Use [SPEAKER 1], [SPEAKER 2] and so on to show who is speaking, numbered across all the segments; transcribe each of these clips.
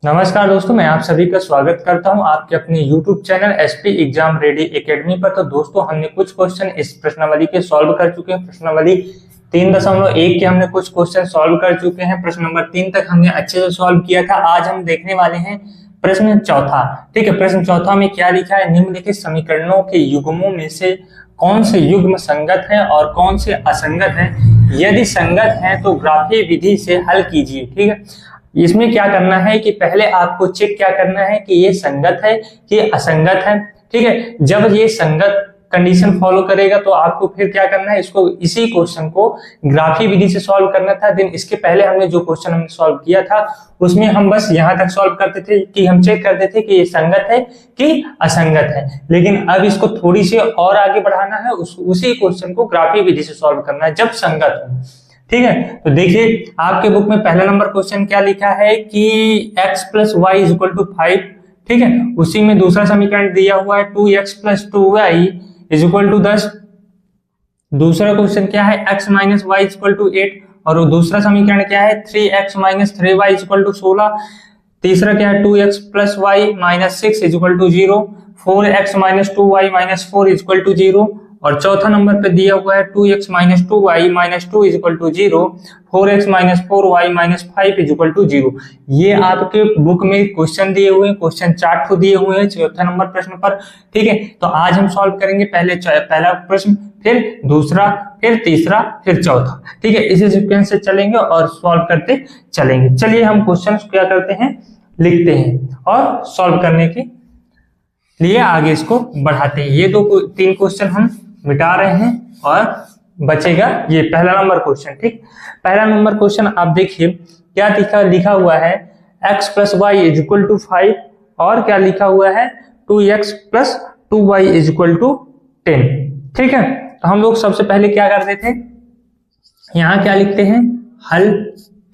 [SPEAKER 1] नमस्कार दोस्तों, मैं आप सभी का स्वागत करता हूं आपके अपने YouTube channel SP exam ready academy पर। तो दोस्तों, हमने कुछ क्वेश्चन इस प्रश्नावली के सॉल्व कर चुके हैं। प्रश्नावली 3.1 के हमने कुछ क्वेश्चन सॉल्व कर चुके हैं। प्रश्न नंबर 3 तक हमने अच्छे से सॉल्व किया था। आज हम देखने वाले हैं प्रश्न चौथा। ठीक है, प्रश्न चौथा में क्या लिखा है? निम्नलिखित समीकरणों के युग्मों में से कौन से युग्म संगत है और कौन से असंगत है? यदि संगत है तो ग्राफीय विधि से हल कीजिए। ठीक है, इसमें क्या करना है कि पहले आपको चेक क्या करना है कि ये संगत है कि असंगत है। ठीक है, जब ये संगत कंडीशन फॉलो करेगा तो आपको फिर क्या करना है, इसको इसी क्वेश्चन को ग्राफीय विधि से सॉल्व करना था। दिन इसके पहले हमने जो क्वेश्चन हमने सॉल्व किया था उसमें हम बस यहाँ तक सॉल्व करते थे कि हम चेक करते थे कि ये संगत है कि असंगत है। लेकिन अब इसको थोड़ी सी और आगे बढ़ाना है, उसी क्वेश्चन को ग्राफीय विधि से सॉल्व करना है जब संगत हो। ठीक है, तो देखिए आपके बुक में पहला नंबर क्वेश्चन क्या लिखा है कि x plus y is equal to 5। ठीक है, उसी में दूसरा समीकरण दिया हुआ है 2x plus 2y is equal to 10। दूसरा क्वेश्चन क्या है x minus y is equal to 8 और दूसरा समीकरण क्या है 3x minus 3y is equal to 16। तीसरा क्या है 2x plus y minus 6 is equal to 0। 4x minus 2y minus 4 is equal to 0 और चौथा नंबर पे दिया हुआ है 2x minus 2y minus 2 is equal to 0। 4x minus 4y minus 5 is equal to 0। ये आपके बुक में क्वेश्चन दिए हुए हैं, क्वेश्चन चार्ट को दिए हुए हैं चौथा नंबर प्रश्न पर। ठीक है, तो आज हम सॉल्व करेंगे पहला प्रश्न, फिर दूसरा, फिर तीसरा, फिर चौथा। ठीक है, इसी सीक्वेंस से चलेंगे और सॉल्व करते चलेंगे। चलिए हम क्वेश्चन क्या करते हैं, लिखते हैं और सॉल्व करने के लिए आगे इसको बढ़ाते हैं। ये तीन क्वेश्चन हम मिटा रहे हैं और बचेगा ये पहला नंबर क्वेश्चन। ठीक, पहला नंबर क्वेश्चन आप देखिए क्या लिखा हुआ है x plus y is equal to 5 और क्या लिखा हुआ है 2x plus 2y is equal to 10। ठीक है, तो हम लोग सबसे पहले क्या करते थे, यहाँ क्या लिखते हैं, हल।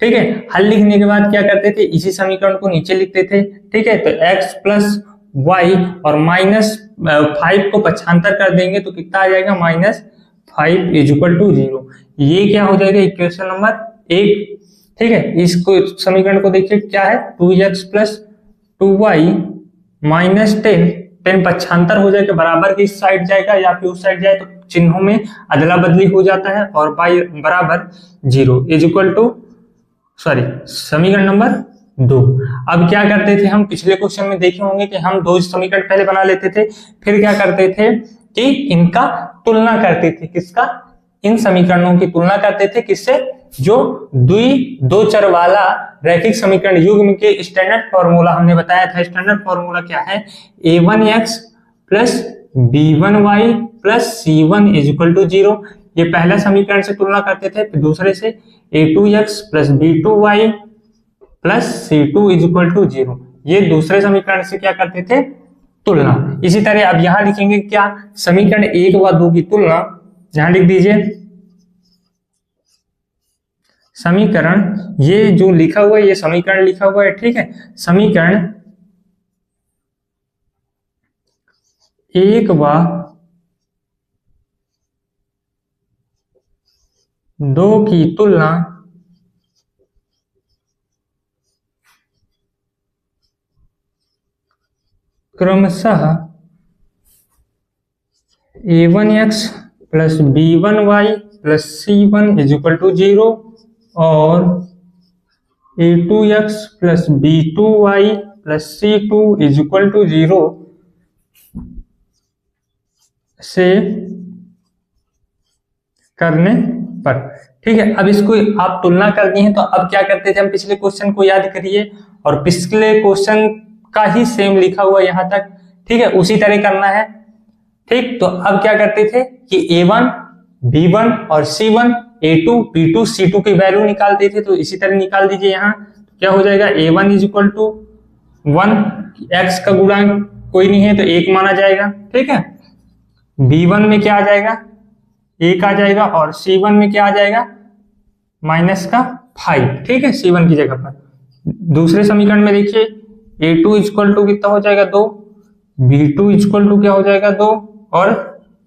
[SPEAKER 1] ठीक है, हल लिखने के बाद क्या करते थे, इसी समीकरण को नीचे लिखते थे। ठीक है, तो x प्लस y और माइनस 5 को पक्षांतर कर देंगे तो कितना आ जाएगा, माइनस 5 इज इक्वल टू 0। ये क्या हो जाएगा, इक्वेशन नंबर 1। ठीक है, इसको समीकरण को देखिए क्या है 2x प्लस 2y माइनस 10 पक्षांतर हो जाएगा, बराबर की इस साइड जाएगा या फिर उस साइड जाए तो चिन्हों में अदला बदली हो जाता है और y बराबर 0 इज इक्वल टू समीकरण नंबर 2। अब क्या करते थे, हम पिछले क्वेश्चन में देखे होंगे कि हम दो समीकरण पहले बना लेते थे, फिर क्या करते थे कि इनका तुलना करते थे। किसका, इन समीकरणों की तुलना करते थे किससे, जो दो चर वाला रैखिक समीकरण युग्म के स्टैंडर्ड फॉर्मूला हमने बताया था। स्टैंडर्ड फॉर्मूला क्या है, a1x plus b1y plus c1 is equal to 0। ये पहला समीकरण से तुलना करते थे, फिर दूसरे से a2x plus b2y plus c2 is equal to 0। ये दूसरे समीकरण से क्या करते थे, तुलना। इसी तरह अब यहां लिखेंगे क्या, समीकरण 1 व 2 की तुलना। यहां लिख दीजिए समीकरण, ये जो लिखा हुआ है ये समीकरण लिखा हुआ है। ठीक है, समीकरण 1 व 2 की तुलना क्रमशः a1x plus b1y plus c1 is equal to 0 और a2x plus b2y plus c2 is equal to 0 से करने पर। ठीक है, अब इसको आप तुलना कर दी है तो अब क्या करते थे हम, पिछले क्वेश्चन को याद करिए और पिछले क्वेश्चन का ही सेम लिखा हुआ यहां तक। ठीक है, उसी तरह करना है। ठीक, तो अब क्या करते थे कि a1 b1 और c1 a2 b2 c2 की वैल्यू निकालते थे, तो इसी तरह निकाल दीजिए। यहाँ क्या हो जाएगा, a1 is equal to 1, x का गुणांक कोई नहीं है तो 1 माना जाएगा। ठीक है, b1 में क्या आ जाएगा, 1 आ जाएगा और c1 में क्या आ जाएगा, माइनस का 5। ठीक है, c1 की जगह पर। दूसरे समीकरण में देखिए a2 इक्वल टू कितना हो जाएगा 2, b2 इक्वल टू क्या हो जाएगा 2 और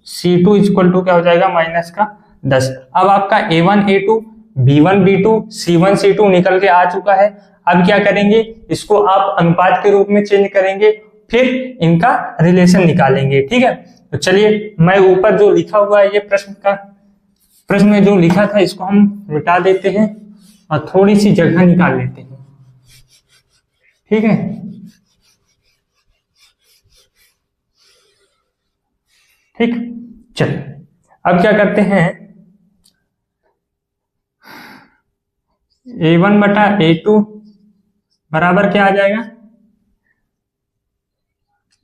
[SPEAKER 1] c2 इक्वल टू क्या हो जाएगा माइनस का 10। अब आपका a1 a2 b1 b2 c1 c2 निकल के आ चुका है। अब क्या करेंगे, इसको आप अनुपात के रूप में चेंज करेंगे, फिर इनका रिलेशन निकालेंगे। ठीक है, तो चलिए मैं ऊपर जो लिखा हुआ है ये प्रश्न में जो लिखा था इसको हम मिटा देते हैं और थोड़ी सी जगह निकाल लेते हैं। ठीक है, ठीक, चल अब क्या करते हैं, A1 बटा A2 बराबर क्या आ जाएगा,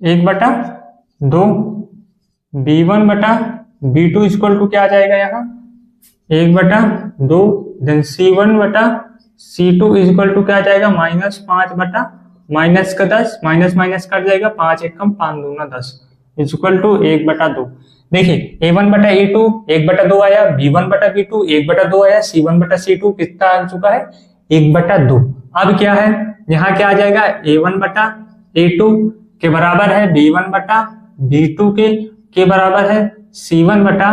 [SPEAKER 1] 1/2, B1 बटा B2 इक्वल टू क्या आ जाएगा यहाँ 1/2, देन C1 बटा C2 इक्वल टू क्या आ जाएगा -5 बटा -10, माइनस माइनस कट जाएगा, 5 एकम 5 दूना 10 इक्वल टू 1/2। देखिए A1 बटा A2 1/2 आया, B1 बटा B2 1/2 आया, C1 बटा C2 कितना आ चुका है 1/2। अब क्या है यहाँ क्या आ जाएगा, A1 बटा A2 के बराबर है B1 बटा B2 के बराबर है C1 बटा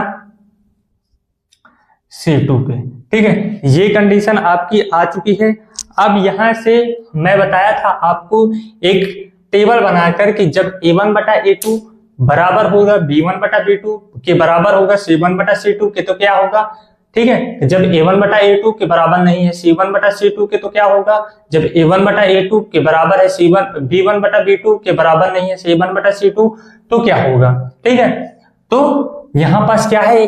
[SPEAKER 1] C2 के। ठीक है, ये कंडीशन आपकी आ चुकी है। अब यहां से मैं बताया था आपको एक टेबल बनाकर कि जब A1 बटा A2 बराबर होगा B1 बटा B2 के बराबर होगा C1 बटा C2 के, तो क्या होगा। ठीक है, जब A1 बटा A2 के बराबर नहीं है C1 बटा C2 के, तो क्या होगा, जब A1 बटा A2 के बराबर है B1 बटा B2 के बराबर नहीं है C1 बटा C2, तो क्या होगा। ठीक है, तो यहां पास क्या है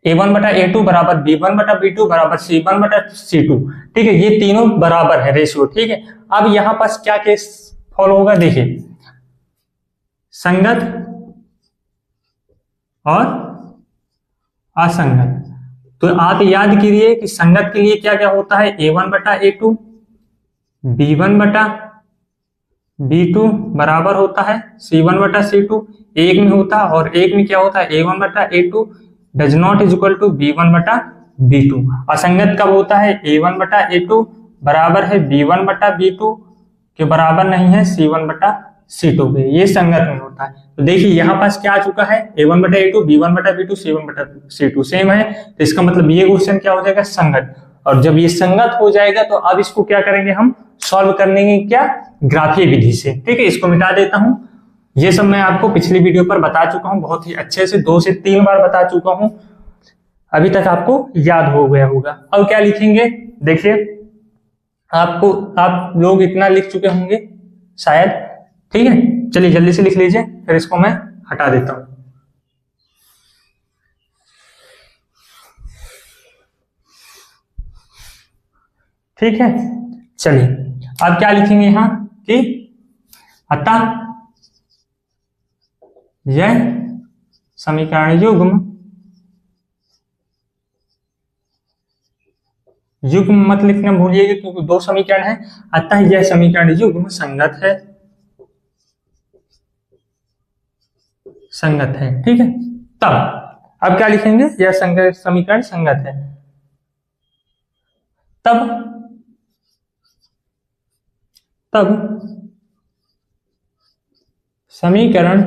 [SPEAKER 1] A1 बटा A2 बराबर B1 बटा B2 बराबर C1 बटा C2। ठीक है, ये तीनों बराबर है रेशियो। ठीक है, अब यहां पास क्या केस फॉलो होगा, देखिए संगत और असंगत। तो आप याद कीजिए कि संगत के लिए क्या क्या होता है, A1 बटा A2 B1 बटा B2 बराबर होता है C1 बटा C2, एक में होता है, और एक में क्या होता है A1 बटा A2 does not is equal to B1 बटा B2। असंगत कब होता है, A1 बटा A2 बराबर है B1 बटा B2 के बराबर नहीं है C1 बटा C2 के, ये संगत में होता है। तो देखिए यहाँ पास क्या आ चुका है, A1 बटा A2 B1 बटा B2 C1 बटा C2 सेम है, तो इसका मतलब ये क्वेश्चन क्या हो जाएगा, संगत। और जब ये संगत हो जाएगा तो अब इसको क्या करेंगे, हम सॉल्व करने की क्या ग्राफीय विधि से। ठीक है, इसको मिटा देता हूं। ये सब मैं आपको पिछली वीडियो पर बता चुका हूं, बहुत ही अच्छे से 2 से 3 बार बता चुका हूं, अभी तक आपको याद हो गया होगा। अब क्या लिखेंगे, देखिए आप लोग इतना लिख चुके होंगे शायद। ठीक है, चलिए जल्दी से लिख लीजिए, फिर इसको मैं हटा देता हूं। ठीक है, चलिए अब क्या लिखेंगे यहां कि अतः यह समीकरण युग्म मत लिखना भूलिएगा क्योंकि 2 समीकरण है। अतः यह समीकरण युग्म संगत है, संगत है। ठीक है, तब अब क्या लिखेंगे, यह समीकरण संगत है, तब समीकरण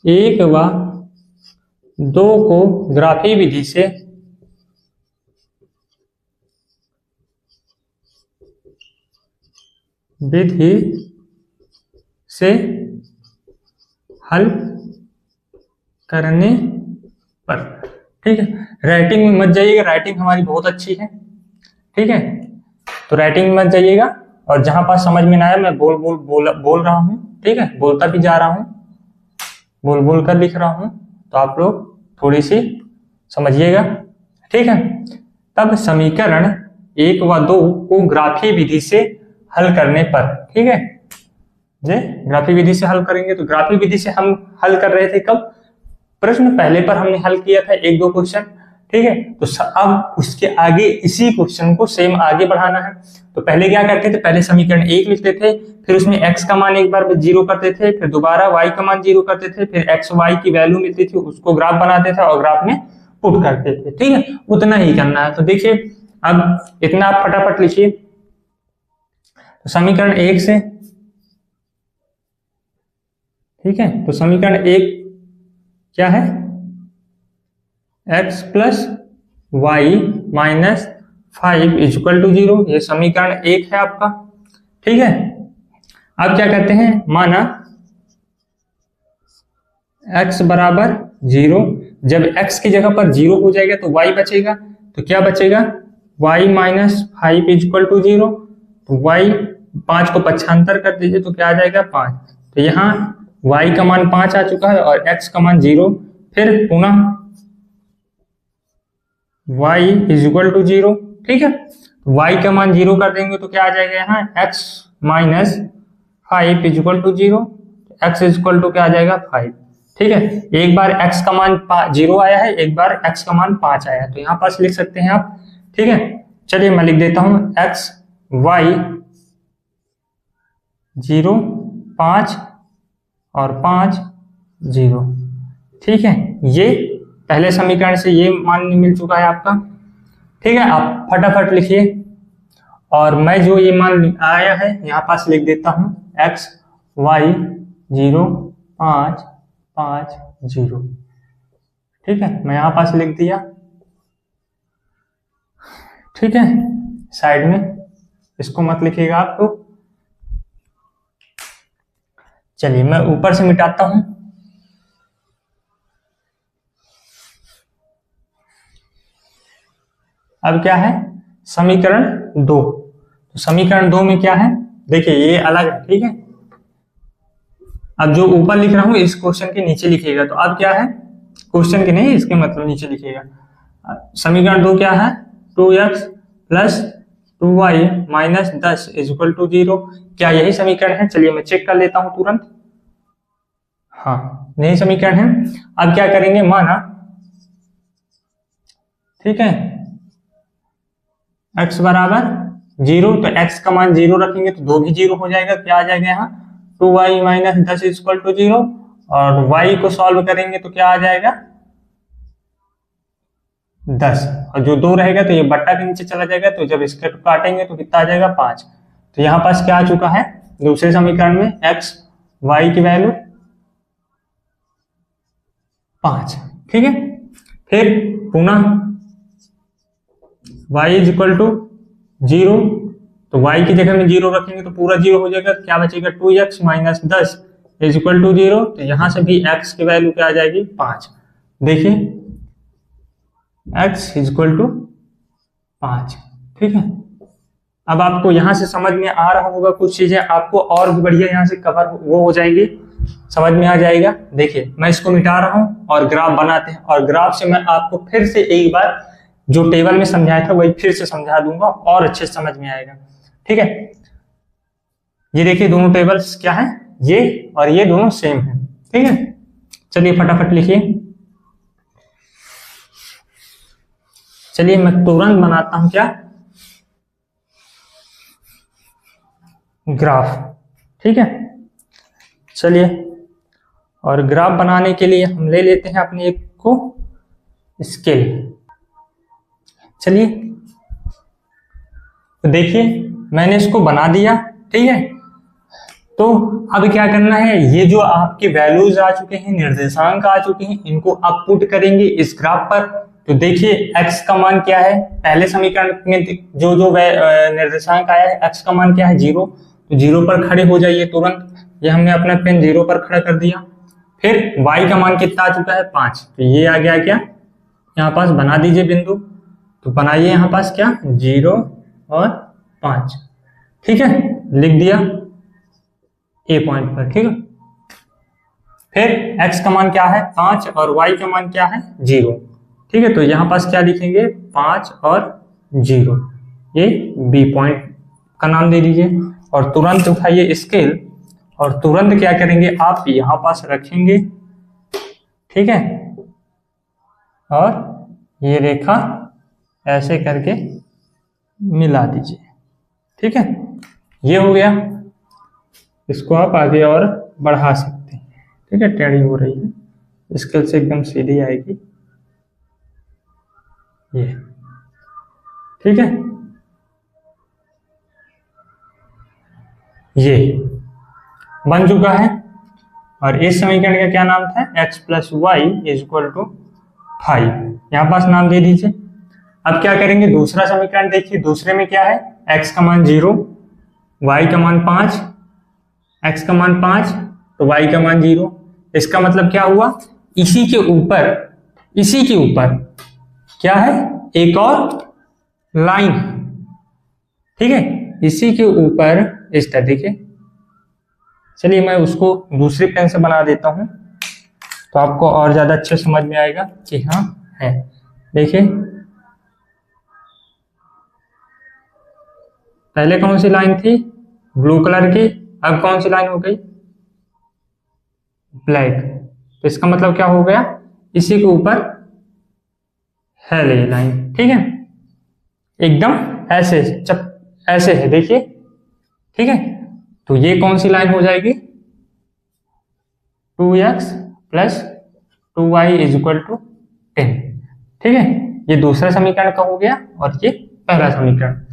[SPEAKER 1] 1 व 2 को ग्राफीय विधि से हल करने पर। ठीक है, राइटिंग में मत जाइएगा, राइटिंग हमारी बहुत अच्छी है। ठीक है, तो राइटिंग में मत जाइएगा, और जहां पास समझ में ना आया मैं बोल रहा हूं। ठीक है, बोलता भी जा रहा हूं, बोल कर लिख रहा हूं, तो आप लोग थोड़ी सी समझिएगा। ठीक है, तब समीकरण 1 व 2 को ग्राफीय विधि से हल करने पर। ठीक है, ग्राफीय विधि से हल करेंगे, तो ग्राफीय विधि से हम हल कर रहे थे कब, प्रश्न पहले पर हमने हल किया था 1-2 क्वेश्चन। ठीक है, तो अब उसके आगे इसी क्वेश्चन को सेम आगे बढ़ाना है। तो पहले क्या करते थे, पहले समीकरण 1 लिखते थे, फिर उसमें x का मान एक बार 0 करते थे, फिर दोबारा y का मान 0 करते थे, फिर x y की वैल्यू मिलती थी उसको ग्राफ बनाते थे और ग्राफ में पुट करते थे। ठीक है, उतना ही करना है। तो देखिए अब इतना आप फटाफट लिखिए, तो समीकरण 1 से। ठीक है, तो समीकरण 1 क्या है, x plus y minus 5 equal to 0, ये समीकरण 1 है आपका। ठीक है, अब क्या करते हैं, माना x बराबर 0, जब x की जगह पर 0 हो जाएगा तो y बचेगा, तो क्या बचेगा, y माइनस 5 इक्वल टू 0, तो y 5 को पक्षांतर कर दीजिए तो क्या आ जाएगा 5, तो यहाँ y का मान 5 आ चुका है और x का मान 0, फिर पुनः y इज इक्वल टू 0। ठीक है, y का मान 0 कर देंगे तो क्या आ जाएगा, यहाँ x minus 5 is equal to 0, x is equal to क्या आ जाएगा 5। ठीक है, एक बार x का मान 0 आया है, एक बार x का मान 5 आया है, तो यहाँ पास लिख सकते हैं आप। ठीक है, चलिए मैं लिख देता हूं x y 0 5 और 5 0। ठीक है, ये पहले समीकरण से ये मान मिल चुका है आपका। ठीक है, आप फटाफट लिखिए, और मैं जो ये मान आया है यहाँ पास लिख देता हूं x y 0 5 5 0। ठीक है, मैं यहाँ पास लिख दिया। ठीक है, साइड में इसको मत लिखिएगा आप तो। चलिए मैं ऊपर से मिटाता हूं। अब क्या है, समीकरण 2, तो समीकरण 2 में क्या है, देखिए ये अलग है। ठीक है, अब जो ऊपर लिख रहा हूं इस क्वेश्चन के नीचे लिखिएगा, तो अब क्या है, क्वेश्चन के नहीं, इसके मतलब नीचे लिखिएगा। समीकरण 2 क्या है, 2x plus 2y minus 10 is equal to 0। क्या यही समीकरण है? चलिए मैं चेक कर लेता हूं तुरंत। हाँ, यही समीकरण है। अब क्या करेंगे, माना ठीक है x बराबर 0, तो x का मान 0 रखेंगे तो 2 भी 0 हो जाएगा। क्या आ जाएगा यहाँ, 2y minus 10 is equal to 0, और y को सॉल्व करेंगे तो क्या आ जाएगा 10, और जो 2 रहेगा तो ये बट्टा के नीचे चला जाएगा, तो जब इसके काटेंगे तो कितना आ जाएगा 5। तो यहाँ पास क्या आ चुका है, दूसरे समीकरण में x y की वैल्यू 5। ठीक है, फिर पुनः y इज इक्वल टू 0, तो y की जगह में 0 रखेंगे तो पूरा 0 हो जाएगा। क्या बचेगा, 2x minus 10 is equal to 0, तो यहां से भी x की वैल्यू क्या आ जाएगी 5। देखिए x इज इक्वल टू 5। ठीक है, अब आपको यहां से समझ में आ रहा होगा, कुछ चीजें आपको और भी बढ़िया यहां से कवर वो हो जाएंगी, समझ में आ जाएगा। देखिए मैं इसको मिटा रहा हूं और ग्राफ बनाते हैं, और ग्राफ से मैं आपको फिर से एक बार जो टेबल में समझाया था वही फिर से समझा दूंगा और अच्छे से समझ में आएगा। ठीक है, ये देखिए दोनों टेबल्स क्या है, ये और ये दोनों सेम है। ठीक है, चलिए फटाफट लिखिए। चलिए मैं तुरंत बनाता हूं क्या, ग्राफ। ठीक है, चलिए, और ग्राफ बनाने के लिए हम ले लेते हैं अपने एक को स्केल। चलिए तो देखिए मैंने इसको बना दिया। ठीक है, तो अब क्या करना है, ये जो आपके वैल्यूज आ चुके हैं, निर्देशांक आ चुके हैं, इनको आप पुट करेंगे इस ग्राफ पर। तो देखिए x का मान क्या है, पहले समीकरण में जो जो निर्देशांक आया है x का मान क्या है 0, तो 0 पर खड़े हो जाइए तुरंत। ये हमने अपना पेन 0 पर खड़ा कर दिया। फिर y का मान कितना आ चुका है 5, तो ये आ गया क्या, यहाँ पास बना दीजिए बिंदु, तो बनाइए यहाँ पास क्या 0 और 5। ठीक है, लिख दिया ए पॉइंट पर। ठीक है, फिर x का मान क्या है 5 और y का मान क्या है 0। ठीक है, तो यहाँ पास क्या लिखेंगे 5 और 0, ये बी पॉइंट का नाम दे दीजिए, और तुरंत उठाइए स्केल और तुरंत क्या करेंगे आप यहाँ पास रखेंगे। ठीक है, और ये रेखा ऐसे करके मिला दीजिए। ठीक है, ये हो गया, इसको आप आगे और बढ़ा सकते हैं। ठीक है, टेढ़ी हो रही है, स्केल से एकदम सीधी आएगी ये। ठीक है, ये बन चुका है, और इस समीकरण का क्या नाम था, x plus y is equal to 5। यहाँ पास नाम दे दीजिए। अब क्या करेंगे, दूसरा समीकरण देखिए, दूसरे में क्या है, x का मान 0, y का मान 5, x का मान 5 तो y का मान 0। इसका मतलब क्या हुआ, इसी के ऊपर क्या है, एक और लाइन, ठीक है, इसी के ऊपर इस तरह देखिए। चलिए मैं उसको दूसरे पेन से बना देता हूं तो आपको और ज्यादा अच्छे समझ में आएगा कि हाँ है। देखिए पहले कौन सी लाइन थी, ब्लू कलर की, अब कौन सी लाइन हो गई, ब्लैक। तो इसका मतलब क्या हो गया, इसी के ऊपर है ये लाइन, ठीक है, एकदम ऐसे ऐसे है देखिए, ठीक है। तो ये कौन सी लाइन हो जाएगी, 2x plus 2y is equal to 10, ठीक है। ये दूसरा समीकरण का हो गया और ये पहला समीकरण।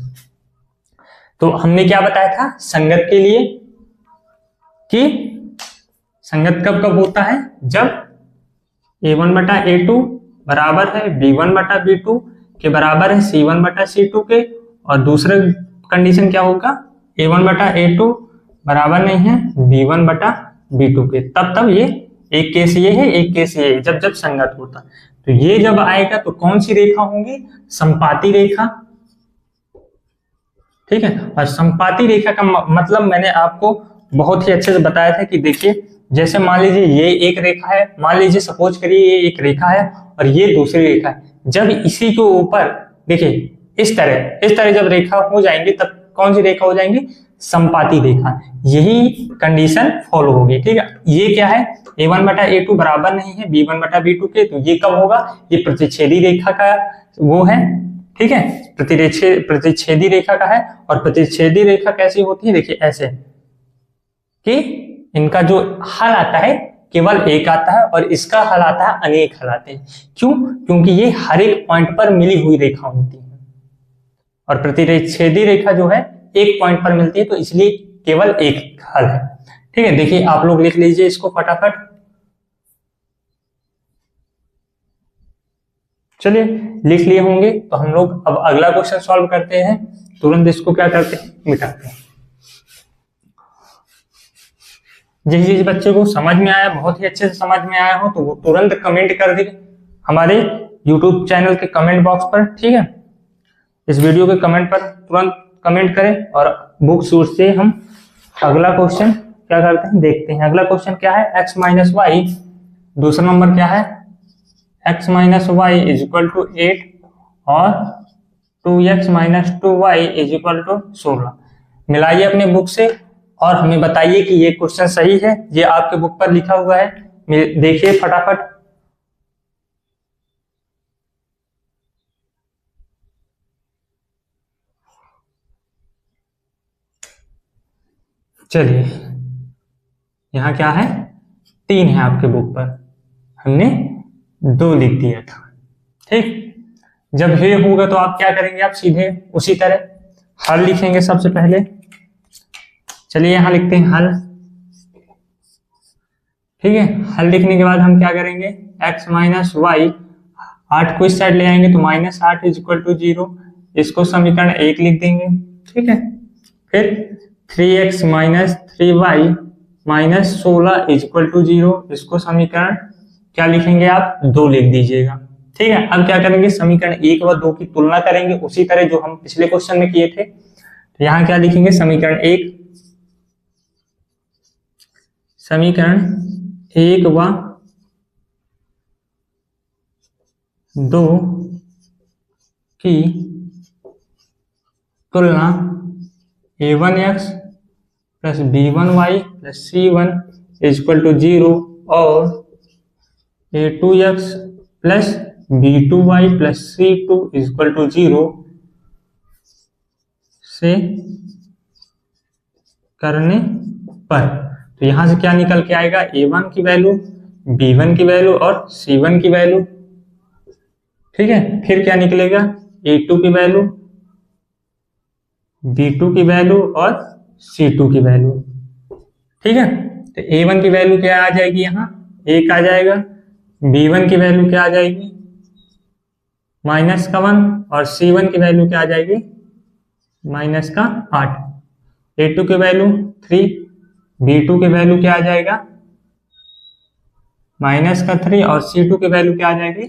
[SPEAKER 1] तो हमने क्या बताया था संगत के लिए कि संगत कब कब होता है, जब a1 बटा a2 बराबर है b1 बटा b2 के बराबर है c1 बटा c2 के, और दूसरा कंडीशन क्या होगा, a1 बटा a2 बराबर नहीं है b1 बटा b2 के, तब ये एक केस ये है, एक केस ये है, जब जब संगत होता। तो ये जब आएगा तो कौन सी रेखा होंगी, संपाती रेखा, ठीक है। और संपाती रेखा का मतलब मैंने आपको बहुत ही अच्छे से बताया था कि देखिए जैसे मान लीजिए ये एक रेखा है, मान लीजिए सपोज करिए ये एक रेखा है और ये दूसरी रेखा है, जब इसी के ऊपर देखिए इस तरह जब रेखा हो जाएंगे तब कौन सी रेखा हो जाएंगी, संपाती रेखा, यही कंडीशन फॉलो होगी, ठीक है। ये क्या है, a1 बटा a2 बराबर नहीं है b1 बटा b2 के, तो ये कब होगा, ये प्रतिच्छेदी रेखा का वो है, ठीक है, प्रतिच्छेदी रेखा का है। और प्रतिच्छेदी रेखा कैसी होती है, देखिए ऐसे कि इनका जो हल आता है केवल एक आता है और इसका हल आता है अनेक हल आते हैं। क्यों, क्योंकि ये हर एक पॉइंट पर मिली हुई रेखा होती है और प्रतिच्छेदी रेखा जो है एक पॉइंट पर मिलती है, तो इसलिए केवल एक हल है, ठीक है। देखिए आप लोग लिख लीजिए इसको फटाफट। चलिए लिख लिए होंगे तो हम लोग अब अगला क्वेश्चन सॉल्व करते हैं। तुरंत इसको क्या करते हैं, मिटाते हैं। जिस चीज बच्चे को समझ में आया, बहुत ही अच्छे से समझ में आया हो, तो वो तुरंत कमेंट कर दे हमारे YouTube चैनल के कमेंट बॉक्स पर, ठीक है। इस वीडियो के कमेंट पर तुरंत कमेंट करें और बुक सोर्स से हम अगला क्वेश्चन क्या करते हैं, देखते हैं। अगला क्वेश्चन क्या है, x माइनस वाई, दूसरा नंबर क्या है, x minus y is equal to 8 और 2x minus 2y is equal to 16। मिलाइए अपने बुक से और हमें बताइए कि ये क्वेश्चन सही है, ये आपके बुक पर लिखा हुआ है, देखिए फटाफट। चलिए यहाँ क्या है, 3 है आपके बुक पर, हमने 2 लिख दिया था, ठीक। जब ये होगा तो आप क्या करेंगे, आप सीधे उसी तरह हल लिखेंगे सबसे पहले। चलिए यहाँ लिखते हैं हल, ठीक है। हल लिखने के बाद हम क्या करेंगे, x माइनस वाई, 8 को इस साइड ले आएंगे तो माइनस 8 इज इक्वल टू 0, इसको समीकरण 1 लिख देंगे, ठीक है। फिर 3x minus 3y minus 16 is equal to 0, इसको समीकरण क्या लिखेंगे आप, 2 लिख दीजिएगा, ठीक है। अब क्या करेंगे, समीकरण 1 व 2 की तुलना करेंगे उसी तरह जो हम पिछले क्वेश्चन में किए थे। तो यहाँ क्या लिखेंगे, समीकरण 1 व 2 की तुलना a1x plus b1y plus c1 is equal to 0 और a2x plus b2y plus c2 is equal to 0 से करने पर। तो यहां से क्या निकल के आएगा, a1 की वैल्यू, b1 की वैल्यू और c1 की वैल्यू, ठीक है। फिर क्या निकलेगा, a2 की वैल्यू, b2 की वैल्यू और c2 की वैल्यू, ठीक है। तो a1 की वैल्यू क्या आ जाएगी, यहाँ 1 आ जाएगा, b1 की वैल्यू क्या आ जाएगी माइनस का 1 और C1 की वैल्यू क्या आ जाएगी, माइनस का 8। A2 की वैल्यू 3, B2 की वैल्यू क्या आ जाएगा, माइनस का 3 और C2 की वैल्यू क्या आ जाएगी,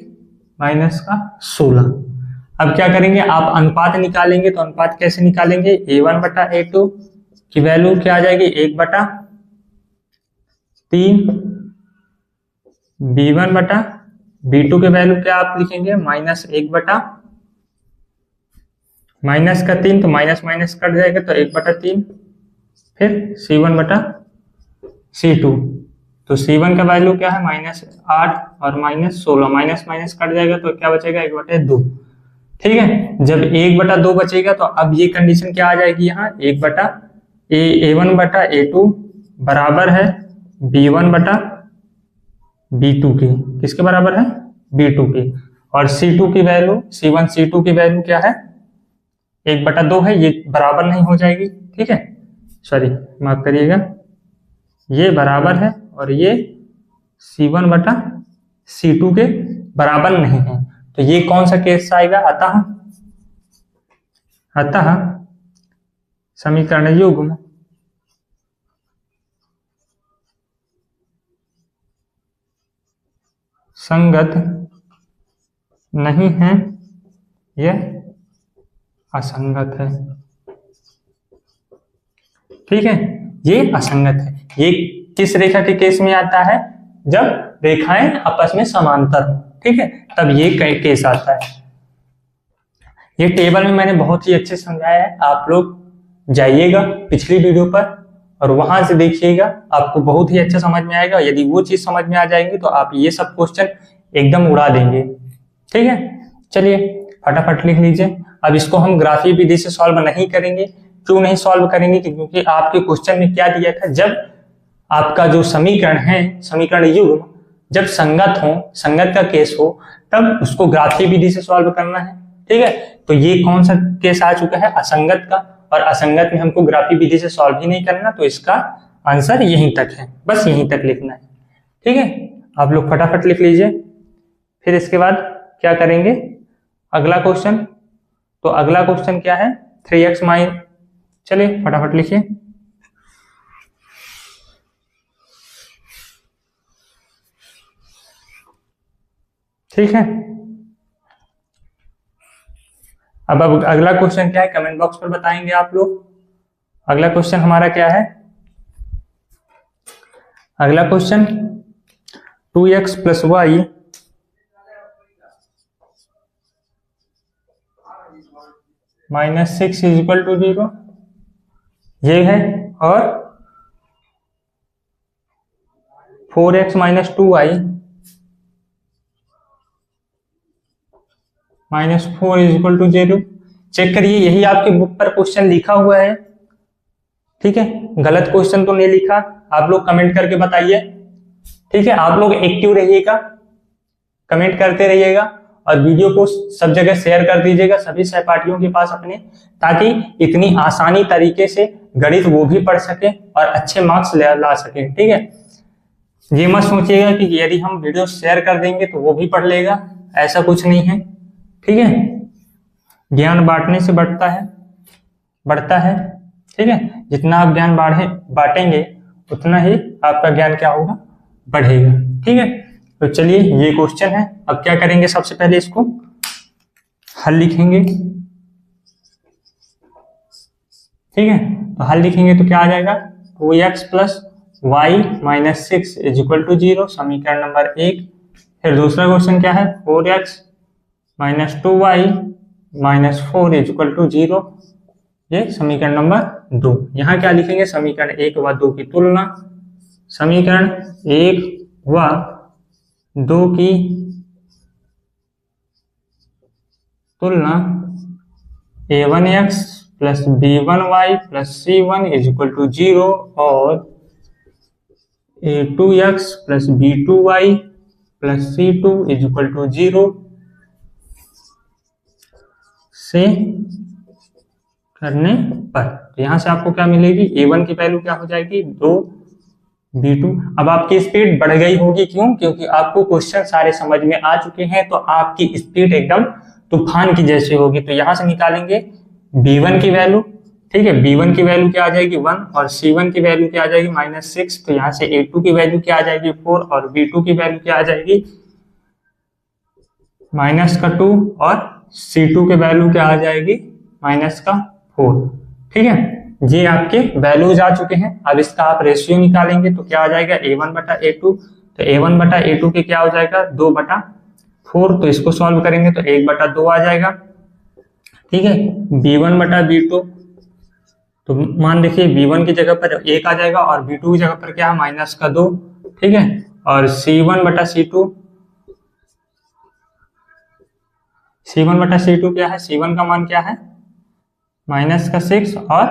[SPEAKER 1] माइनस का 16। अब क्या करेंगे, आप अनुपात निकालेंगे तो अनुपात कैसे निकालेंगे, A1 बटा A2 की वैल्यू क्या आ जाएगी, 1 बटा 3, B1 बटा B2 की वैल्यू क्या आप लिखेंगे, माइनस 1 बटा माइनस का 3, तो माइनस माइनस कट जाएगा तो 1 बटा 3, फिर C1 बटा C2, तो C1 का वैल्यू क्या है, माइनस 8 और माइनस 16, माइनस माइनस कट जाएगा तो क्या बचेगा, 1 बटे 2। ठीक है, जब 1 बटा 2 बचेगा तो अब ये कंडीशन क्या आ जाएगी, यहाँ 1 बटा A1 बटा A2 बराबर है B1 बटा B2 के, किसके बराबर है, B2 के। और C2 की वैल्यू, C1 C2 की वैल्यू क्या है, 1 बटा 2 है, ये बराबर नहीं हो जाएगी। ठीक है, सॉरी माफ करिएगा, ये बराबर है और ये C1 बटा C2 के बराबर नहीं है, तो ये कौन सा केस आएगा, अतः समीकरण युग्म संगत नहीं है, यह असंगत है। ठीक है, ये असंगत है। ये किस रेखा के केस में आता है, जब रेखाएं आपस में समांतर हो। ठीक है, तब ये केस आता है। ये टेबल में मैंने बहुत ही अच्छे से समझाया है, आप लोग जाइएगा पिछली वीडियो पर और वहां से देखिएगा, आपको बहुत ही अच्छा समझ में आएगा। यदि वो चीज समझ में आ जाएंगी तो आप ये सब क्वेश्चन एकदम उड़ा देंगे। ठीक है, चलिए फटाफट लिख लीजिए। अब इसको हम ग्राफी विधि से सॉल्व नहीं करेंगे। क्यों नहीं सॉल्व करेंगे, क्योंकि आपके क्वेश्चन में क्या दिया था, जब आपका जो समीकरण है, समीकरण युग्म जब संगत हो, संगत का केस हो, तब उसको ग्राफी विधि से सॉल्व करना है। ठीक है, तो ये कौन सा केस आ चुका है, असंगत का, और असंगत में हमको ग्राफी विधि से सॉल्व ही नहीं करना, तो इसका आंसर यहीं तक है, बस यहीं तक लिखना है। ठीक है, आप लोग फटाफट लिख लीजिए। फिर इसके बाद क्या करेंगे, अगला क्वेश्चन। तो अगला क्वेश्चन क्या है, 3x माइनस, चलिए फटाफट लिखिए। ठीक है, अब अगला क्वेश्चन क्या है, कमेंट बॉक्स पर बताएंगे आप लोग। अगला क्वेश्चन हमारा क्या है, अगला question 2x plus y minus 6 is equal to 0, ये है। और 4x minus 2y minus 4 is equal to 0। Check करिए, यही आपके बुक पर क्वेश्चन लिखा हुआ है। ठीक है, गलत क्वेश्चन तो नहीं लिखा, आप लोग कमेंट करके बताइए। ठीक है, आप लोग एक्टिव रहिएगा, कमेंट करते रहिएगा और वीडियो को सब जगह शेयर कर दीजिएगा सभी सहपाठियों के पास अपने, ताकि इतनी आसानी तरीके से गणित वो भी पढ़ सके और अच्छे मार्क्स ला सके। ठीक है, ये मत सोचिएगा कि यदि हम वीडियो शेयर कर देंगे तो वो भी पढ़ लेगा, ऐसा कुछ नहीं है। ठीक है, ज्ञान बांटने से बढ़ता है। ठीक है, जितना आप ज्ञान बांटेंगे उतना ही आपका ज्ञान क्या होगा, बढ़ेगा। ठीक है, तो चलिए ये क्वेश्चन है। अब क्या करेंगे, सबसे पहले इसको हल लिखेंगे। ठीक है, तो हल लिखेंगे तो क्या आ जाएगा, 2x plus y minus 6 is equal to 0, समीकरण नंबर 1। फिर दूसरा क्वेश्चन क्या है, 4x minus 2y minus 4 is equal to 0, ये समीकरण नंबर 2। यहाँ क्या लिखेंगे, समीकरण 1 व 2 की तुलना, समीकरण 1 व 2 की तुलना, a1x plus b1y plus c1 is equal to 0 और a2x plus b2y plus c2 is equal to 0 से करने पर। तो यहां से आपको क्या मिलेगी, a1 की वैल्यू क्या हो जाएगी, 2, b2। अब आपकी स्पीड बढ़ गई होगी, क्यों, क्योंकि आपको क्वेश्चन सारे समझ में आ चुके हैं, तो आपकी स्पीड एकदम तूफान की जैसी होगी। तो यहां से निकालेंगे B1 की वैल्यू, ठीक है, B1 की वैल्यू क्या आ जाएगी 1 और C1 की वैल्यू क्या आ जाएगी -6। तो यहाँ से A2 की वैल्यू क्या आ जाएगी 4 और B2 की वैल्यू क्या आ जाएगी -2 और C2 के वैल्यू क्या आ जाएगी -4। ठीक है, ये आपके वैल्यूज आ चुके हैं। अब इसका आप रेशियो निकालेंगे तो क्या आ जाएगा A1/A2। तो A1/A2 के क्या हो जाएगा 2/4। तो इसको सॉल्व करेंगे तो 1/2 आ जाएगा। ठीक है, B1/B2, तो मान देखिए B1 की जगह पर 1 आ जाएगा और B2 की जगह पर क्या है -2। ठीक है, और C1/C2, C1/C2 क्या है, C1 का मान क्या है -6 और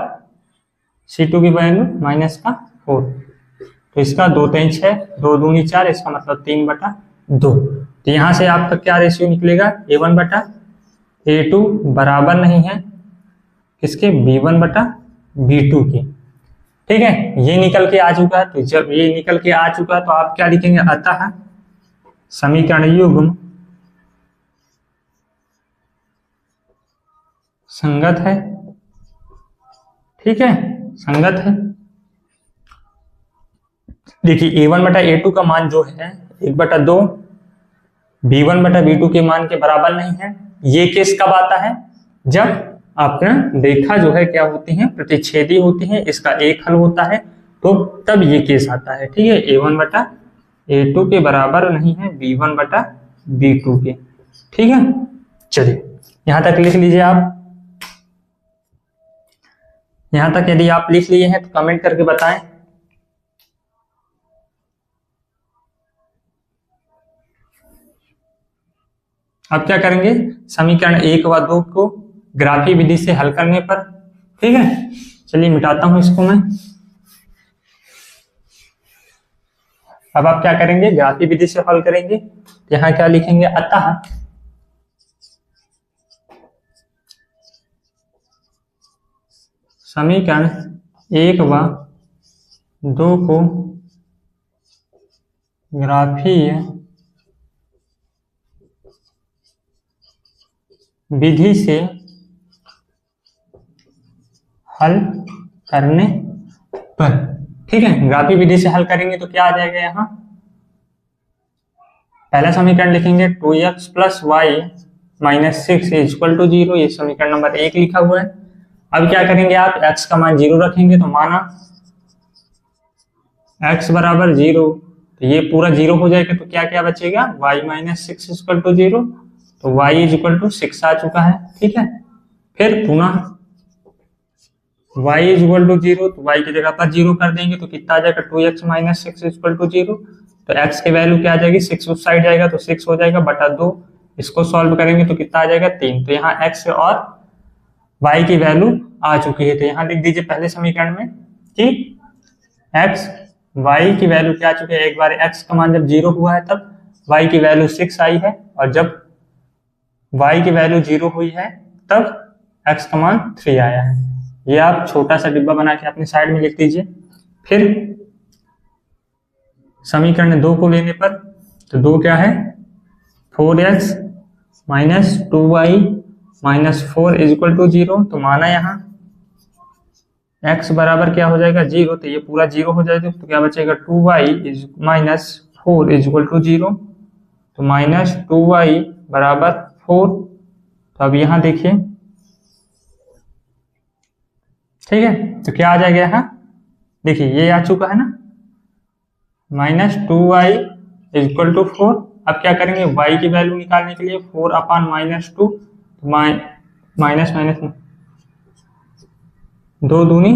[SPEAKER 1] C2 की वैल्यू -4। तो इसका 2 3 6, 2 दूनी 4, इसका मतलब 3/2। तो यहाँ से आपका क्या रेशियो निकलेगा A1/A2 बराबर नहीं है किसके B1/B2 की। ठीक है, ये निकल के आ चुका है। तो जब ये निकल के आ चुका है तो आप क्या लिखेंगे, अतः समीकरण युग्म संगत है। ठीक है, संगत है। देखिए A1/A2 का मान जो है 1/2 B1/B2 के मान के बराबर नहीं है। ये केस कब आता है, जब आपने रेखा जो है क्या होती है प्रतिच्छेदी होती है, इसका एक हल होता है, तो तब ये केस आता है। ठीक है, A1/A2 के बराबर नहीं है B1/B2 के। ठीक है, चलिए यहां तक लिख लीजिए आप। यहां तक यदि आप लिख लिए हैं तो कमेंट करके बताएं। अब क्या करेंगे, समीकरण 1 व 2 को ग्राफी विधि से हल करने पर। ठीक है, चलिए मिटाता हूं इसको मैं। अब आप क्या करेंगे, ग्राफी विधि से हल करेंगे। यहां क्या लिखेंगे, अतः समीकरण 1 व 2 को ग्राफीय विधि से हल करने पर। ठीक है, ग्राफी विधि से हल करेंगे तो क्या आ जाएगा, यहाँ पहला समीकरण लिखेंगे 2x + y - 6 = 0। ये समीकरण नंबर 1 लिखा हुआ है। अब क्या करेंगे, आप x का मान 0 रखेंगे। तो माना x बराबर 0, तो ये पूरा 0 हो जाएगा। तो क्या क्या बचेगा, y - 6 = 0। तो y = 6 आ चुका है। ठीक है, फिर पुनः y = 0, तो y की जगह पर 0 कर देंगे तो कितना आ जाएगा 2x - 6 = 0। तो x की वैल्यू क्या आ जाएगी, 6 उस साइड जाएगा तो 6 हो जाएगा /2। इसको सॉल्व करेंगे तो कितना आ जाएगा 3। तो यहाँ x और y की वैल्यू आ चुकी है। तो यहाँ लिख दीजिए पहले समीकरण में कि x y की वैल्यू क्या आ चुकी है। एक बार x का मान जब 0 हुआ है तब y की वैल्यू 6 आई है, और जब y की वैल्यू 0 हुई है तब x का मान 3 आया है। ये आप छोटा सा डिब्बा बना के अपने साइड में लिख दीजिए। फिर समीकरण 2 को लेने पर, तो 2 क्या है 4x - 2y - 4 = 0। तो माना यहाँ x बराबर क्या हो जाएगा 0, तो ये पूरा 0 हो जाएगा। तो क्या बचेगा 2y - 4 = 0। तो -2y = 4। तो अब यहाँ देखिए, ठीक है, तो क्या आ जाएगा यहाँ, देखिए ये आ चुका है ना -2y = 4। अब क्या करेंगे, y की वैल्यू निकालने के लिए 4/-2, माइनस माइनस 2 दूनी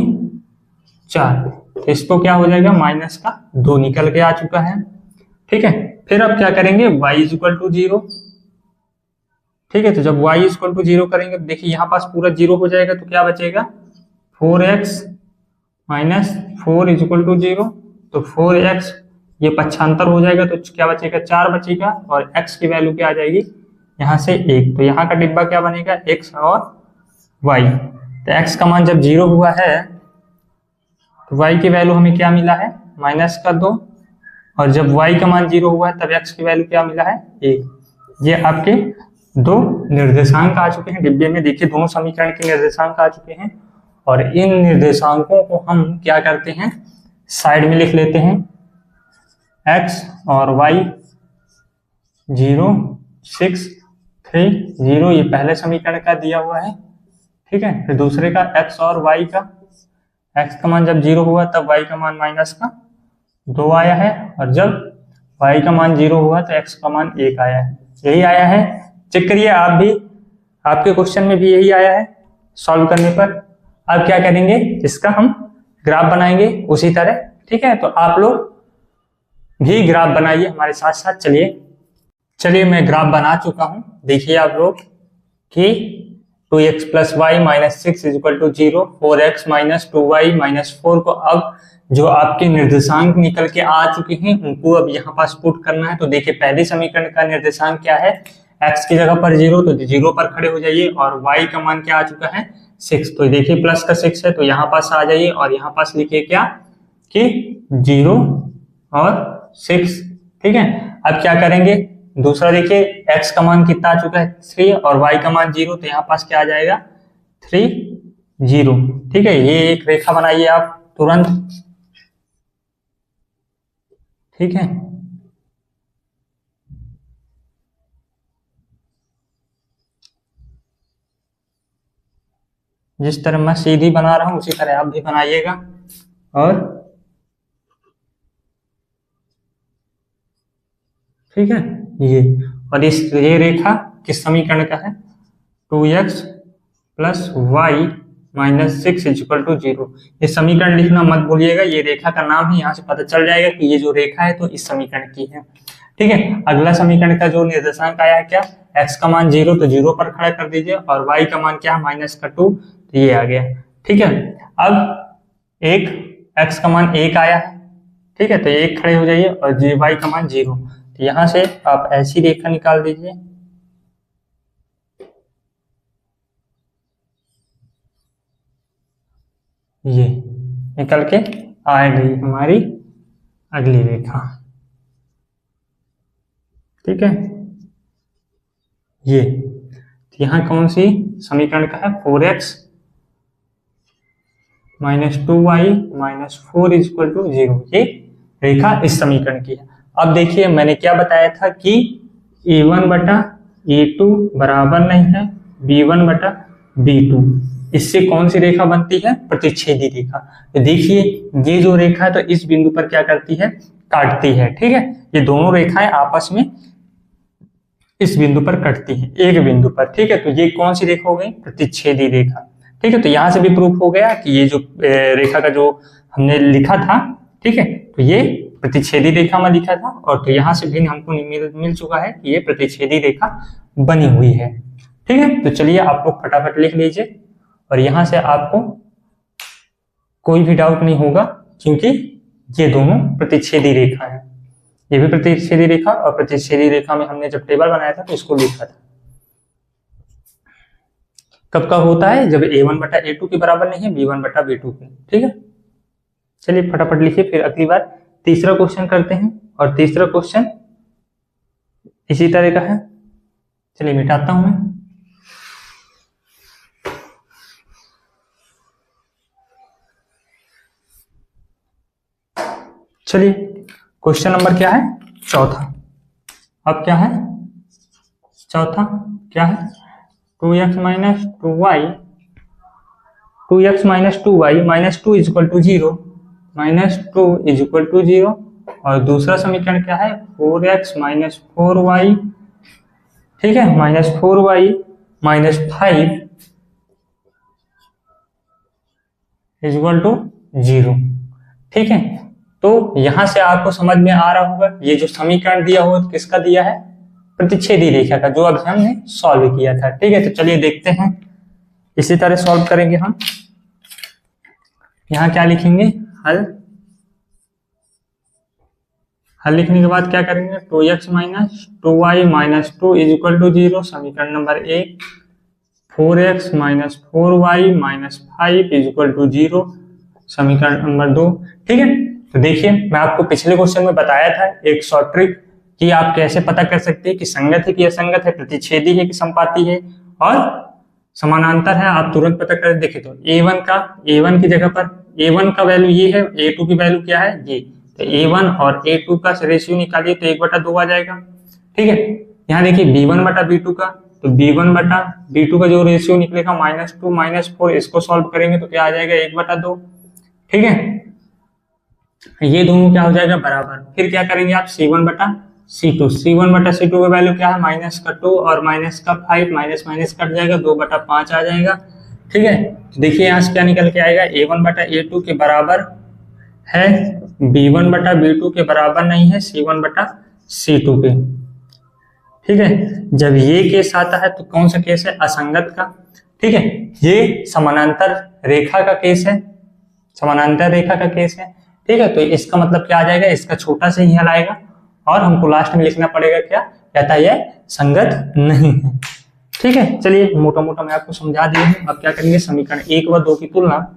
[SPEAKER 1] 4, तो इसको क्या हो जाएगा -2 निकल के आ चुका है। ठीक है, फिर अब क्या करेंगे, y = 0। ठीक है, तो जब y = 0 करेंगे तो देखिए यहाँ पास पूरा 0 हो जाएगा। तो क्या बचेगा 4x - 4 = 0। तो 4x ये पक्षांतर हो जाएगा तो क्या बचेगा 4 बचेगा, और x की वैल्यू क्या आ जाएगी यहाँ से 1। तो यहाँ का डिब्बा क्या बनेगा, x और y। तो x का मान जब 0 हुआ है तो y की वैल्यू हमें क्या मिला है -2, और जब y का मान 0 हुआ है तब x की वैल्यू क्या मिला है 1। ये आपके दो निर्देशांक आ चुके हैं डिब्बे में। देखिए दोनों समीकरण के निर्देशांक आ चुके हैं और इन निर्देशांकों को हम क्या करते हैं, साइड में लिख लेते हैं। x और y 0 6 3 0, ये पहले समीकरण का दिया हुआ है, ठीक है। फिर दूसरे का x और y का, x का मान जब 0 हुआ तब y का मान माइनस का 2 आया है, और जब y का मान 0 हुआ तो x का मान 1 आया है। यही आया है, चेक करिए आप भी, आपके क्वेश्चन में भी यही आया है। सॉल्व करने पर अब क्या करेंगे, इसका हम ग्राफ बनाएंगे उसी तरह, ठीक है। तो आप लोग भी ग्राफ बनाइए हमारे साथ साथ। चलिए मैं ग्राफ बना चुका हूं, देखिए आप लोग कि 2x plus y minus 6 equal to 0, 4x minus 2y minus 4 को अब जो आपके निर्देशांक निकल के आ चुके हैं उनको अब यहाँ पास पुट करना है। तो देखिए पहले समीकरण का निर्देशांक क्या है, x की जगह पर 0, तो 0 पर खड़े हो जाइए, और y का मान क्या आ चुका है 6, तो देखिए प्लस का 6 है तो यहाँ पास आ जाइए, और यहाँ पास लिखिए क्या कि 0 और 6, ठीक है। अब क्या करेंगे, दूसरा देखिए x का मान कितना आ चुका है 3 और y का मान 0, तो यहाँ पास क्या आ जाएगा 3 0, ठीक है। ये एक रेखा बनाइए आप तुरंत, ठीक है। जिस तरह मैं सीधी बना रहा हूं उसी तरह आप भी बनाइएगा। और ठीक है ये, और ये रेखा किस समीकरण का है, 2x plus y minus 6 equal to 0। ये समीकरण लिखना मत भूलिएगा, ये रेखा का नाम ही यहाँ से पता चल जाएगा कि ये जो रेखा है तो इस समीकरण की है, ठीक है। अगला समीकरण का जो निर्देशांक आया है क्या, x का मान 0, तो 0 पर खड़ा कर दीजिए, और y का मान क्या है माइनस का 2, तो ये आ गया, ठीक है। अब एक x का मान 1 आया है, ठीक है, तो 1 खड़े हो जाइए, और y का मान 0, तो यहां से आप ऐसी रेखा निकाल दीजिए, ये निकल के आ गई हमारी अगली रेखा, ठीक है। ये यहाँ कौन सी समीकरण का है, 4x minus 2y minus 4 equal to 0, ये रेखा इस समीकरण की है। अब देखिए मैंने क्या बताया था कि a1 बटा a2 बराबर नहीं है b1 बटा b2, इससे कौन सी रेखा बनती है, प्रतिच्छेदी रेखा। तो देखिए ये जो रेखा है तो इस बिंदु पर क्या करती है, काटती है, ठीक है। ये दोनों रेखाएं आपस में इस बिंदु पर कटती हैं, एक बिंदु पर, ठीक है। तो ये कौन सी रेखा हो गई, प्रतिच्छेदी रेखा, ठीक है। तो यहां से भी प्रूफ हो गया कि ये जो रेखा का जो हमने लिखा था, ठीक है, तो ये प्रतिच्छेदी रेखा में लिखा था, और तो यहां से भी हमको मिल चुका है कि ये प्रतिच्छेदी रेखा बनी हुई है, ठीक है। तो चलिए आप लोग फटाफट लिख लीजिए, और यहां से आपको कोई भी डाउट नहीं होगा, क्योंकि ये दोनों प्रतिच्छेदी रेखा है, ये भी प्रतिच्छेदी रेखा, और प्रतिच्छेदी रेखा में हमने जब टेबल बनाया था तो इसको लिखा था। कब कब होता है, जब a1 बटा a2 के बराबर नहीं है b1 बटा b2 के, ठीक है। चलिए फटाफट लिखिए, फिर अगली बार तीसरा क्वेश्चन करते हैं, और तीसरा क्वेश्चन इसी तरह का है। चलिए मिटाता हूं मैं, चलिए क्वेश्चन नंबर क्या है, चौथा। अब क्या है, चौथा क्या है, 2x minus 2y, 2x minus 2y minus 2 equal to 0, minus 2 equal to 0, और दूसरा समीकरण क्या है, 4x माइनस 4y, ठीक है, minus 4y minus 5 equal to 0, ठीक है। तो यहां से आपको समझ में आ रहा होगा ये जो समीकरण दिया हुआ किसका दिया है, प्रतिच्छेदी रेखा का, जो अभी हमने सॉल्व किया था, ठीक है। तो चलिए देखते हैं, इसी तरह सॉल्व करेंगे हम। यहाँ क्या लिखेंगे, हल, हल लिखने के बाद क्या करेंगे, 2x minus 2y minus 2 is equal to 0, समीकरण number 1, 4x minus 4y minus 5 is equal to 0, समीकरण नंबर 2, ठीक है। तो देखिए मैं आपको पिछले क्वेश्चन में बताया था एक शॉर्ट ट्रिक, कि आप कैसे पता कर सकते हैं कि संगत है कि असंगत है, प्रतिच्छेदी है कि संपाती है और समानांतर है, आप तुरंत पता कर देखें तो A1 की जगह पर A1 का वैल्यू ये है, A2 की वैल्यू क्या है ये, तो A1 और A2 का रेशियो निकालिए तो 1/2 आ जाएगा। ठीक है, यहाँ देखिए B1/B2 का, तो B1/B2 का जो रेशियो निकलेगा -2 -4, इसको सॉल्व करेंगे तो क्या आ जाएगा 1/2। ठीक है, ये दोनों क्या हो जाएगा बराबर। फिर क्या करेंगे आप C1/C2 का वैल्यू क्या है -2 और -5, माइनस माइनस कट जाएगा 2/5 आ जाएगा। ठीक है, देखिए यहाँ से क्या निकल के आएगा A1/A2 के बराबर है, B1/B2 के बराबर नहीं है C1/C2 के। ठीक है, जब ये केस आता है तो कौन सा केस है, असंगत का। ठीक है, ये समानांतर रेखा का केस है, समानांतर रेखा का केस है। ठीक है, तो इसका मतलब क्या आ जाएगा, इसका छोटा से ही हल आएगा और हमको लास्ट में लिखना पड़ेगा क्या, कहता है यह संगत नहीं है। ठीक है, चलिए मोटा मोटा मैं आपको समझा दिया हूं। अब क्या करेंगे, समीकरण 1 व 2 की तुलना,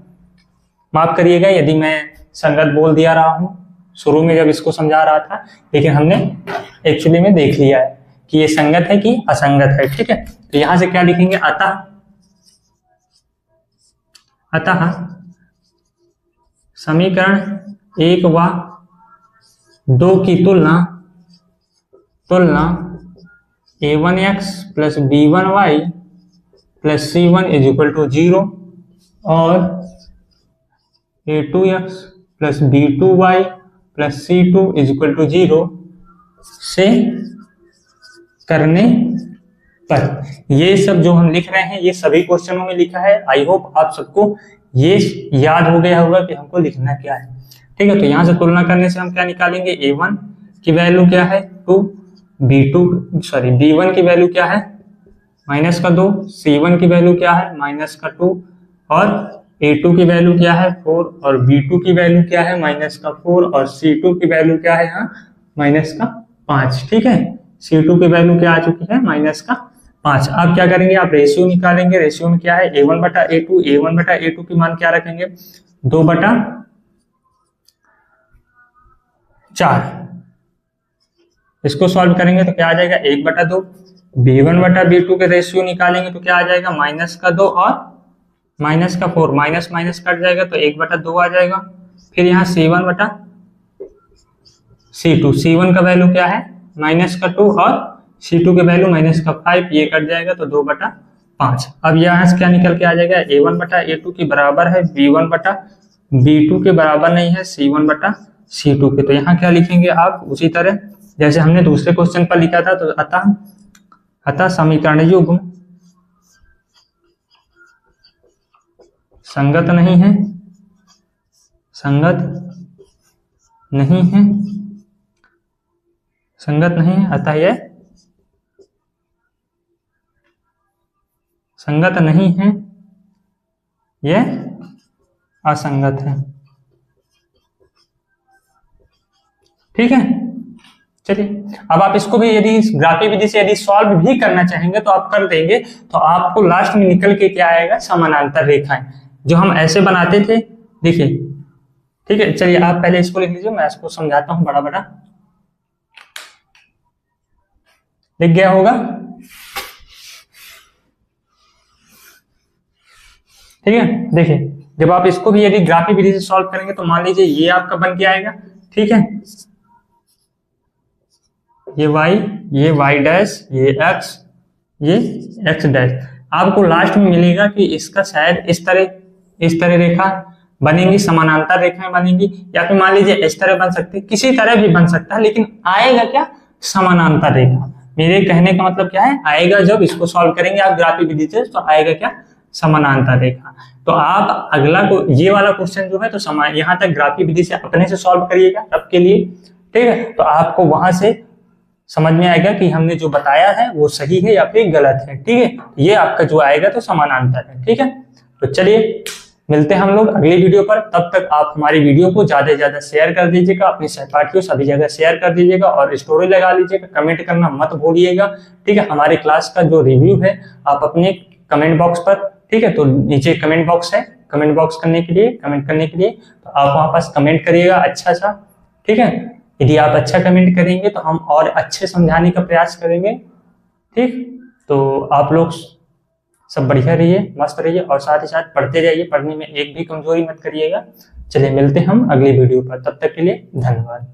[SPEAKER 1] माफ करिएगा यदि मैं संगत बोल दिया रहा हूं शुरू में जब इसको समझा रहा था, लेकिन हमने एक्चुअली में देख लिया है कि ये संगत है कि असंगत है। ठीक है, तो यहां से क्या लिखेंगे, अतः समीकरण 1 व 2 की तुलना A1x plus B1y plus C1 is equal to 0 और A2x plus B2y plus C2 is equal to 0 से करने पर, ये सब जो हम लिख रहे हैं ये सभी क्वेश्चनों में लिखा है। आई होप आप सबको ये याद हो गया होगा कि हमको लिखना क्या है। ठीक है, तो यहां से तुलना करने से हम क्या निकालेंगे, A1 की वैल्यू क्या है 2, B1 की वैल्यू क्या है -2, C1 की वैल्यू क्या है -2 और A2 की वैल्यू क्या है 4 और B2 की वैल्यू क्या है -4 और C2 की वैल्यू क्या है यहाँ -5। ठीक है, C2 की वैल्यू क्या आ चुकी है -5। अब क्या करेंगे, आप रेशियो निकालेंगे। रेशियो में क्या है A1/A2 की मान क्या रखेंगे 2/4। इसको सॉल्व करेंगे तो क्या आ जाएगा 1/2। B1/B2 के रेशियो निकालेंगे तो क्या आ जाएगा -2 और -4, माइनस माइनस कट जाएगा तो 1/2 आ जाएगा। फिर यहाँ C1 का वैल्यू क्या है -2 और C2 के वैल्यू -5, ये कट जाएगा तो 2/5। अब यहाँ से क्या निकल के आ जाएगा, A1/A2 की बराबर है B1/B2 के बराबर नहीं है C1/C2 के। तो यहाँ क्या लिखेंगे आप, उसी तरह जैसे हमने दूसरे क्वेश्चन पर लिखा था, तो अतः समीकरण युग्म संगत नहीं है, अतः यह संगत नहीं है, यह असंगत है। ठीक है, चलिए अब आप इसको भी यदि ग्राफी विधि से यदि सॉल्व भी करना चाहेंगे तो आप कर देंगे, तो आपको लास्ट में निकल के क्या आएगा, समानांतर रेखाएं जो हम ऐसे बनाते थे। देखिए, ठीक है, चलिए आप पहले इसको लिख लीजिए, मैं इसको समझाता हूं। बड़ा लिख गया होगा। ठीक है, देखिए जब आप इसको भी यदि ग्राफी विधि से सॉल्व करेंगे तो मान लीजिए ये आपका बन के आएगा। ठीक है, ये y, ये y डैश, ये x, ये x डैश। आपको लास्ट में मिलेगा कि इसका शायद इस तरह रेखा बनेंगी, समानांतर रेखाएं बनेंगी, या फिर मान लीजिए इस तरह बन सकती है, किसी तरह भी बन सकता है, लेकिन आएगा क्या, समानांतर रेखा। मेरे कहने का मतलब क्या है, आएगा जब इसको सॉल्व करेंगे आप ग्राफी विधि से तो आएगा क्या, समानांतर रेखा। तो आप अगला को ये वाला क्वेश्चन जो है तो यहाँ तक ग्राफी विधि से अपने से सॉल्व करिएगा तब के लिए। ठीक है, तो आपको वहां से समझ में आएगा कि हमने जो बताया है वो सही है या फिर गलत है। ठीक है, ये आपका जो आएगा तो समानांतर है। ठीक है, तो चलिए मिलते हैं हम लोग अगली वीडियो पर। तब तक आप हमारी वीडियो को ज्यादा से ज्यादा शेयर कर दीजिएगा, अपने सहपाठियों सभी जगह शेयर कर दीजिएगा और स्टोरी लगा लीजिएगा, कमेंट करना मत भूलिएगा। ठीक है, हमारे क्लास का जो रिव्यू है आप अपने कमेंट बॉक्स पर, ठीक है, तो नीचे कमेंट बॉक्स है, कमेंट बॉक्स करने के लिए, कमेंट करने के लिए तो आप वहां पास कमेंट करिएगा अच्छा सा। ठीक है, यदि आप अच्छा कमेंट करेंगे तो हम और अच्छे समझाने का प्रयास करेंगे। ठीक, तो आप लोग सब बढ़िया रहिए, मस्त रहिए और साथ ही साथ पढ़ते जाइए, पढ़ने में एक भी कमजोरी मत करिएगा। चलिए मिलते हैं हम अगली वीडियो पर, तब तक के लिए धन्यवाद।